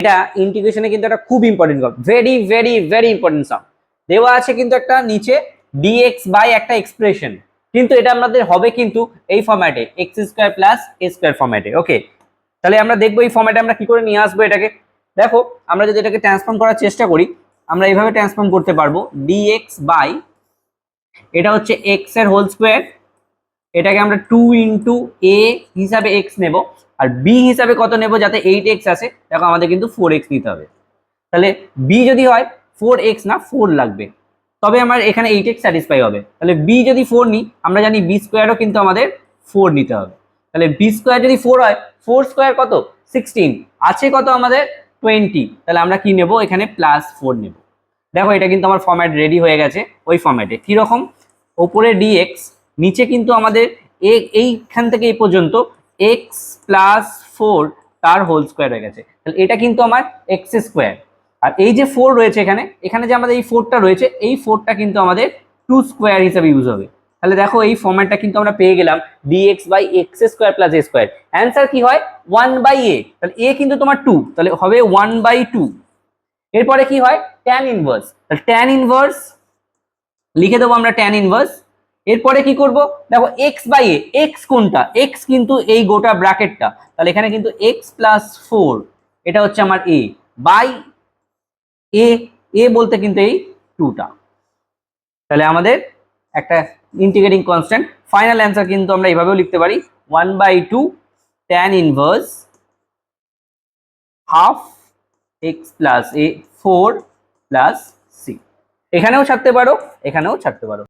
এটা ইন্টিগ্রেশনে কিন্তু একটা খুব ইম্পর্টেন্ট গল্প, ভেরি ভেরি ভেরি ইম্পর্টেন্ট সাম। দেওয়া আছে কিন্তু একটা নিচে ডিএক্স বাই একটা এক্সপ্রেশন, কিন্তু এটা আমাদের হবে কিন্তু এই ফরম্যাটে x square plus a square ফরম্যাটে। ওকে, তাহলে আমরা দেখবো এই ফরম্যাটে আমরা কি করে নিয়ে আসবো এটাকে। দেখো আমরা যদি এটাকে ট্রান্সফর্ম করার চেষ্টা করি, আমরা এইভাবে ট্রান্সফর্ম করতে পারবো ডিএক্স বাই, এটা হচ্ছে এক্স এর হোল স্কোয়ার, এটাকে আমরা 2 ইন্টু এ হিসাবে এক্স নেব, আর বি হিসাবে কত নেব যাতে 8x আসে, দেখো আমাদের কিন্তু 4x নিতে হবে। তাহলে বি যদি হয় 4x না 4 লাগবে, তবে আমার এখানে 8x স্যাটিসফাই হবে। তাহলে বি যদি 4 নিই, আমরা জানি বি স্কোয়ারও কিন্তু আমাদের 4 নিতে হবে। তাহলে বি স্কোয়ার যদি 4 হয়, 4 স্কোয়ার কত 16, আছে কত আমাদের 20, তাহলে আমরা কি নেব এখানে +4 নেব। দেখো এটা কিন্তু আমার ফরম্যাট রেডি হয়ে গেছে ওই ফরম্যাটে। কিরকম, ওপরে ডিএক্স, নিচে কিন্তু আমাদের এইখান থেকে এই পর্যন্ত x+4 তার হোল স্কোয়ার হয়ে গেছে। তাহলে এটা কিন্তু আমার এক্স স্কোয়ার, আর এই যে 4 রয়েছে এখানে, এখানে যে আমাদের এই 4টা রয়েছে, এই 4টা কিন্তু আমাদের 2 স্কোয়ার হিসেবে ইউজ হবে। তাহলে দেখো এই ফরম্যাটটা কিন্তু আমরা পেয়ে গেলাম d x by x square plus a square. Answer কি হয় 1/a, তাহলে এ কিন্তু তোমার 2, তাহলে হবে 1/2। এরপরে কি হয় ট্যান ইনভার্স, তাহলে ট্যান ইনভার্স লিখে দেবো আমরা ট্যান ইনভার্স। এরপরে কি করব, দেখো এক্স বাই এ, এক্স কোনটা, এক্স কিন্তু এই গোটা ব্র্যাকেটটা, তাহলে এখানে কিন্তু x+4 এটা হচ্ছে আমার এ, বাই এ, এ বলতে কিন্তু এই 2টা। তাহলে আমাদের একটা ইন্টিগ্রেটিং কনস্ট্যান্ট, ফাইনাল অ্যান্সার কিন্তু আমরা এইভাবেও লিখতে পারি 1/2 tan inverse half x+a 4 + c। এখানেও ছাড়তে পারো, এখানেও ছাড়তে পারো।